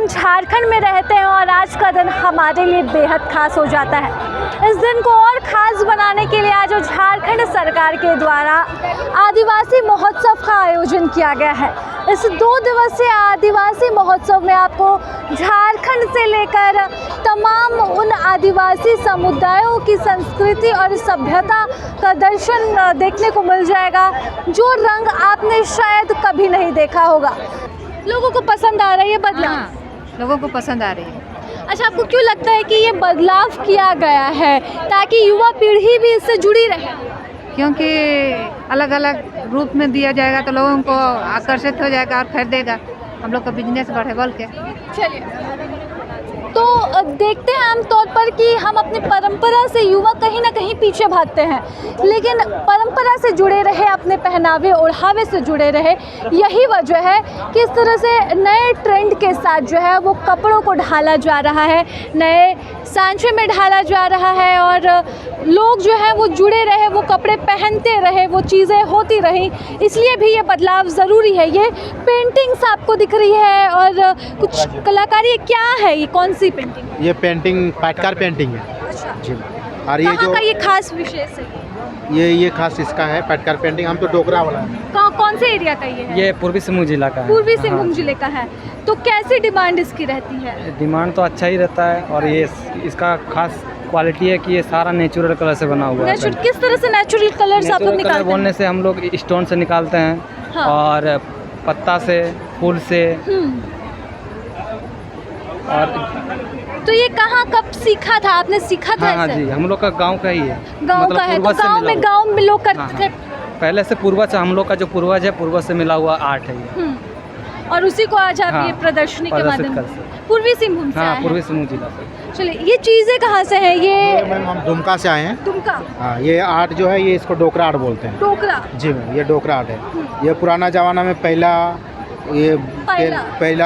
हम झारखंड में रहते हैं और आज का दिन हमारे लिए बेहद खास हो जाता है। इस दिन को और ख़ास बनाने के लिए आज झारखंड सरकार के द्वारा आदिवासी महोत्सव का आयोजन किया गया है। इस 2 दिवसीय आदिवासी महोत्सव में आपको झारखंड से लेकर तमाम उन आदिवासी समुदायों की संस्कृति और सभ्यता का दर्शन देखने को मिल जाएगा, जो रंग आपने शायद कभी नहीं देखा होगा। लोगों को पसंद आ रही है बदलाव? हाँ, लोगों को पसंद आ रही है। अच्छा, आपको क्यों लगता है कि ये बदलाव किया गया है ताकि युवा पीढ़ी भी इससे जुड़ी रहे? क्योंकि अलग अलग रूप में दिया जाएगा तो लोगों को आकर्षित हो जाएगा और खरीदेगा, हम लोग का बिजनेस बढ़े बोल के। चलिए, तो देखते हैं आम तौर पर कि हम अपनी परंपरा से युवा कहीं ना कहीं पीछे भागते हैं, लेकिन परंपरा से जुड़े रहे, अपने पहनावे ओढ़ावे से जुड़े रहे। यही वजह है कि इस तरह से नए ट्रेंड के साथ जो है वो कपड़ों को ढाला जा रहा है, नए सांचे में ढाला जा रहा है और लोग जो है वो जुड़े रहे, वो कपड़े पहनते रहे, वो चीज़ें होती रहीं। इसलिए भी ये बदलाव ज़रूरी है। ये पेंटिंग्स आपको दिख रही है और कुछ कलाकारी क्या है, ये कौन सी पेंटिंग? ये पेंटिंग पाटकार पेंटिंग है। अच्छा, जी। और ये जो का ये खास विशेष है? ये खास इसका है पाटकार पेंटिंग। हम तो डोगरा वाला है। कौन से एरिया का ये है? ये पूर्वी सिंहभूम जिला का है। पूर्वी सिंहभूम जिले का है। तो कैसी डिमांड इसकी रहती है? डिमांड तो अच्छा ही रहता है और ये इसका खास क्वालिटी है कि ये सारा नेचुरल कलर से बना हुआ है। किस तरह से नेचुरल कलर्स आप लोग निकालते हैं? बोलने से हम लोग स्टोन से निकालते हैं। हाँ। और पत्ता से, फूल से। और तो ये कहाँ कब सीखा था आपने? सीखा था? हाँ जी, हम लोग का गांव का ही है। गांव का है तो गांव में लोग करते थे पहले से। पूर्वज, हम लोग का जो पूर्वज है, पूर्वज से मिला हुआ आर्ट है ये। और उसी को आज आप ये प्रदर्शनी के माध्यम से पूर्वी सिंहभूम से आए हैं? पूर्वी सिंहभूम जिला से। चलिए, ये चीज़ें कहाँ से हैं? ये मैम हम दुमका से आए हैं। दुमका? हाँ, ये आर्ट जो है ये इसको डोकरा आर्ट बोलते हैं। डोकरा? जी मैम, ये डोकरा आर्ट है। ये पुराना ज़माना में पहला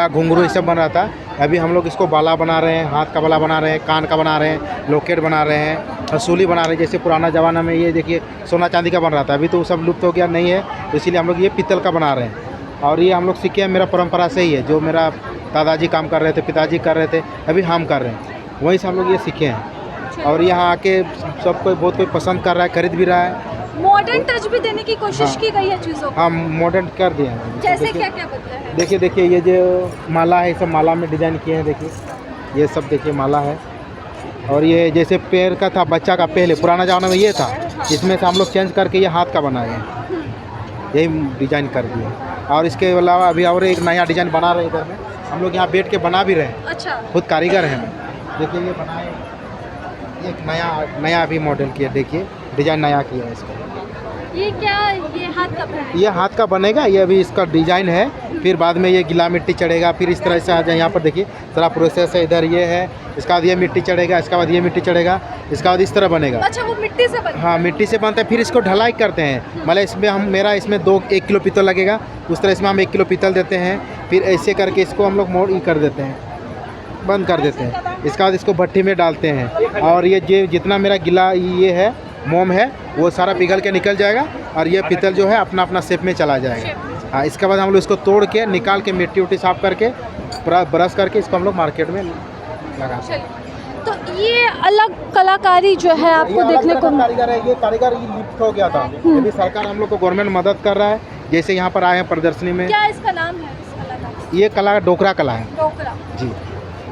घुंघरू ये सब बन रहा था। अभी हम लोग इसको बाला बना रहे हैं, हाथ का बाला बना रहे हैं, कान का बना रहे हैं, लॉकेट बना रहे हैं, हसूली बना रहे हैं। जैसे पुराना ज़माना में ये देखिए सोना चांदी का बन रहा था, अभी तो सब लुप्त हो गया, नहीं है, तो इसीलिए हम लोग ये पीतल का बना रहे हैं। और ये हम लोग सीखे हैं, मेरा परंपरा से ही है। जो मेरा दादाजी काम कर रहे थे, पिताजी कर रहे थे, अभी हम कर रहे हैं, वहीं से हम लोग ये सीखे हैं। और यहाँ आके सब कोई बहुत कोई पसंद कर रहा है, खरीद भी रहा है। मॉडर्न टच भी देने की कोशिश की गई है चीज़ों को? हाँ, मॉडर्न कर दिया है। जैसे क्या क्या बदला है? देखिए ये जो माला है, सब माला में डिजाइन किए हैं। देखिए ये सब देखिए माला है। और ये जैसे पैर का था बच्चा का, पहले पुराना ज़माना में ये था, इसमें से हम लोग चेंज करके ये हाथ का बनाए हैं, यही डिजाइन कर दिए। और इसके अलावा अभी और एक नया डिजाइन बना रहे हैं इधर में, हम लोग यहाँ बैठ के बना भी रहे हैं। अच्छा, खुद कारीगर हैं। देखिए ये बनाए, एक नया अभी मॉडल किया, देखिए डिजाइन नया किया है इसका। ये क्या, ये हाथ का बना है? ये हाथ का बनेगा, ये अभी इसका डिजाइन है, फिर बाद में ये गीला मिट्टी चढ़ेगा, फिर इस तरह से आ जाए। यहाँ पर देखिए सारा प्रोसेस है, इधर ये है, इसका बाद ये मिट्टी चढ़ेगा, इसका बाद ये मिट्टी चढ़ेगा, इसका बाद इस तरह बनेगा। अच्छा, वो मिट्टी से बनता है? हाँ, मिट्टी से बनता है, फिर इसको ढलाई करते हैं। मतलब इसमें इसमें 1 किलो पीतल लगेगा, उस तरह इसमें हम 1 किलो पीतल देते हैं, फिर ऐसे करके इसको हम लोग मोड़ कर देते हैं, बंद कर देते हैं। इसके बाद इसको भट्टी में डालते हैं और ये जितना मेरा गीला ये है, मोम है, वो सारा पिघल के निकल जाएगा और ये पीतल जो है अपना अपना शेप में चला जाएगा। हाँ, इसके बाद हम लोग इसको तोड़ के निकाल के मिट्टी उट्टी साफ करके ब्रश करके इसको हम लोग मार्केट में लगाते हैं। तो ये अलग कलाकारी जो है आपको देखने को कारीगर है। ये कारीगर लिप्त हो गया था, अभी सरकार हम लोग को गवर्नमेंट मदद कर रहा है। जैसे यहाँ पर आए हैं प्रदर्शनी में। क्या इसका नाम है इस कला का? ये कला डोकरा कला है। डोकरा? जी,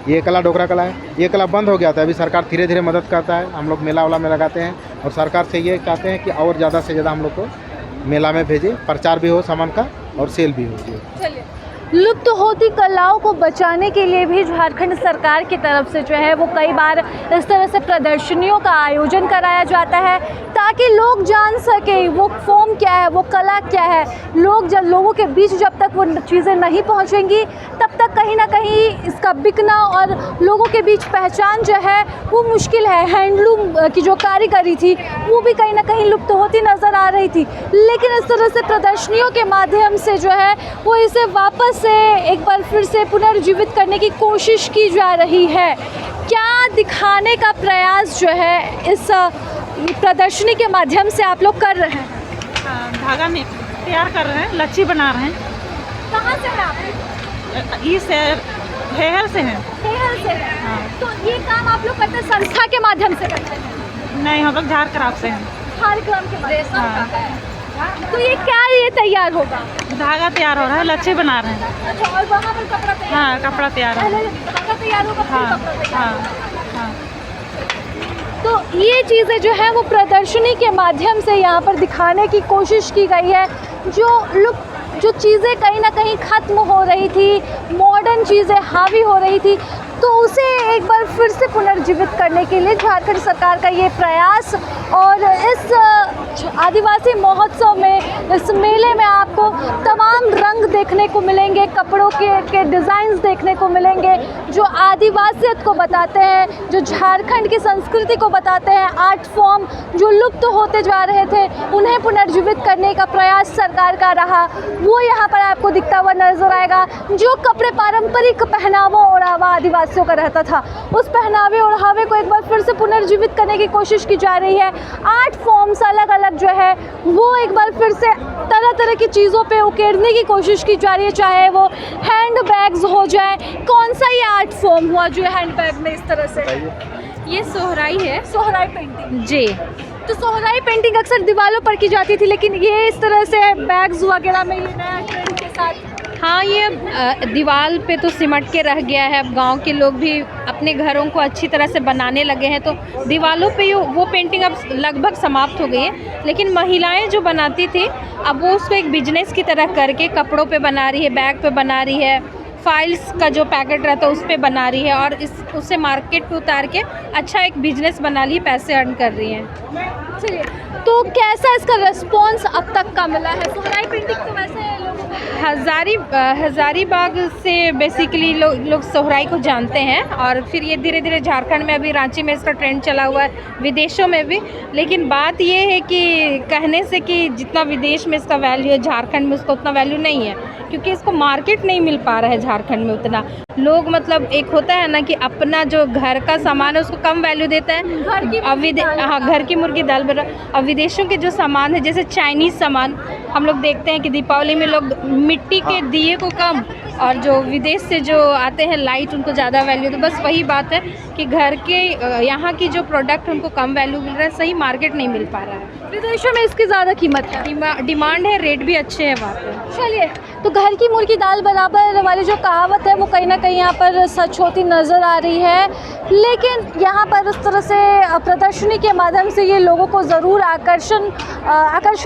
ये कला डोकरा कला है। ये कला बंद हो गया था, अभी सरकार धीरे धीरे मदद करता है। हम लोग मेला वाला में लगाते हैं और सरकार से ये चाहते हैं कि और ज़्यादा से ज़्यादा हम लोग को मेला में भेजें, प्रचार भी हो सामान का और सेल भी हो। चलिए, लुप्त होती कलाओं को बचाने के लिए भी झारखंड सरकार की तरफ से जो है वो कई बार इस तरह से प्रदर्शनियों का आयोजन कराया जाता है, ताकि लोग जान सके वो फॉर्म क्या है, वो कला क्या है। लोगों के बीच जब तक वो चीज़ें नहीं पहुंचेंगी, तब तक कहीं ना कहीं इसका बिकना और लोगों के बीच पहचान जो है वो मुश्किल है। हैंडलूम की जो कारीगरी थी वो भी कहीं ना कहीं लुप्त होती नज़र आ रही थी, लेकिन इस तरह से प्रदर्शनियों के माध्यम से जो है वो इसे वापस से एक बार फिर से पुनर्जीवित करने की कोशिश की जा रही है। क्या दिखाने का प्रयास जो है इस प्रदर्शनी के माध्यम से आप लोग कर रहे हैं? धागा में तैयार कर रहे हैं, लच्छी बना रहे हैं। कहाँ से है आप? इस हेहर से हैं। हेहर से है। तो ये काम आप लोग करते हैं संस्था के माध्यम से करते हैं? नहीं, हम लोग झारखंड से हैं। कार्यक्रम के माध्यम से। तो ये क्या ये तैयार होगा? धागा तैयार हो रहा है, लच्छे बना रहे हैं। अच्छा, और वहाँ पर कपड़ा तैयार? हाँ, कपड़ा तैयार है। पहले धागा तैयार होगा, फिर हाँ कपड़ा तैयार हाँ होगा। हाँ। तो ये चीज़ें जो है वो प्रदर्शनी के माध्यम से यहाँ पर दिखाने की कोशिश की गई है। जो चीज़ें कहीं ना कहीं ख़त्म हो रही थी, मॉडर्न चीज़ें हावी हो रही थी, तो उसे एक बार फिर से पुनर्जीवित करने के लिए झारखंड सरकार का ये प्रयास। और इस आदिवासी महोत्सव में, इस मेले में आपको तमाम रंग देखने को मिलेंगे, कपड़ों के डिज़ाइंस देखने को मिलेंगे जो आदिवासियत को बताते हैं, जो झारखंड की संस्कृति को बताते हैं। आर्ट फॉर्म जो लुप्त होते जा रहे थे उन्हें पुनर्जीवित करने का प्रयास सरकार का रहा, वो यहाँ पर आपको दिखता हुआ नजर आएगा। जो कपड़े पारंपरिक पहनावा ओढ़ावा आदिवासियों का रहता था, उस पहनावे ओढ़ावे को एक बार फिर से पुनर्जीवित करने की कोशिश की जा रही है। आर्ट फॉर्म्स अलग अलग जो है वो एक बार फिर से तरह तरह की चीज़ों पे उकेरने की कोशिश की जा रही है, चाहे वो हैंड बैग्स हो जाए। कौन सा ये आर्ट फॉर्म हुआ जो हैंड बैग में इस तरह से? ये सोहराई है। सोहराई पेंटिंग जी। तो सोहराई पेंटिंग अक्सर दीवारों पर की जाती थी, लेकिन ये इस तरह से बैग्स वगैरह में ये नया ट्रेंड के साथ। हाँ, ये दीवार पे तो सिमट के रह गया है। अब गांव के लोग भी अपने घरों को अच्छी तरह से बनाने लगे हैं, तो दीवारों पे वो पेंटिंग अब लगभग समाप्त हो गई है। लेकिन महिलाएं जो बनाती थी, अब वो उसको एक बिजनेस की तरह करके कपड़ों पे बना रही है, बैग पे बना रही है, फाइल्स का जो पैकेट रहता है उस पे बना रही है, और उसे मार्केट पे उतार के अच्छा एक बिजनेस बना ली, पैसे अर्न कर रही हैं। चलिए, तो कैसा इसका रिस्पॉन्स अब तक का मिला है? सोहराई पेंटिंग तो वैसे हज़ारीबाग से बेसिकली लोग सोहराई को जानते हैं, और फिर ये धीरे धीरे झारखंड में, अभी रांची में इसका ट्रेंड चला हुआ है, विदेशों में भी। लेकिन बात ये है कि कहने से कि जितना विदेश में इसका वैल्यू है, झारखंड में उसका उतना वैल्यू नहीं है, क्योंकि इसको मार्केट नहीं मिल पा रहा है झारखंड में उतना। लोग मतलब एक होता है ना कि अपना जो घर का सामान है उसको कम वैल्यू देता है। घर की मुर्गी दाल बना। और विदेशों के जो सामान है, जैसे चाइनीज़ सामान, हम लोग देखते हैं कि दीपावली में लोग मिट्टी के दिए को कम, और जो विदेश से जो आते हैं लाइट, उनको ज़्यादा वैल्यू। तो बस वही बात है कि घर के यहाँ की जो प्रोडक्ट उनको कम वैल्यू मिल रहा है, सही मार्केट नहीं मिल पा रहा है। विदेशों में इसकी ज़्यादा कीमत है, डिमांड है, रेट भी अच्छे हैं वहाँ पे। चलिए, तो घर की मुर्गी दाल बराबर वाली जो कहावत है वो कहीं ना कहीं यहाँ पर सच होती नज़र आ रही है। लेकिन यहाँ पर उस तरह से प्रदर्शनी के माध्यम से ये लोगों को ज़रूर आकर्षित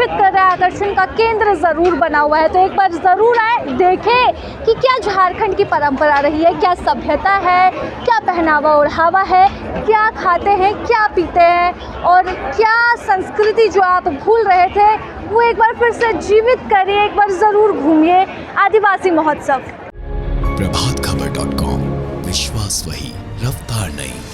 कर रहा है, आकर्षण का केंद्र ज़रूर बना हुआ है। तो एक बार ज़रूर आए, देखें कि क्या झारखंड की परंपरा रही है, क्या सभ्यता है, क्या पहनावा ओढ़ावा है, क्या खाते हैं, क्या पीते हैं, और क्या संस्कृति जो आप भूल रहे थे वो एक बार फिर से जीवित करिए। एक बार ज़रूर घूमिए आदिवासी महोत्सव। प्रभातखबर.com, विश्वास वही, रफ्तार नहीं।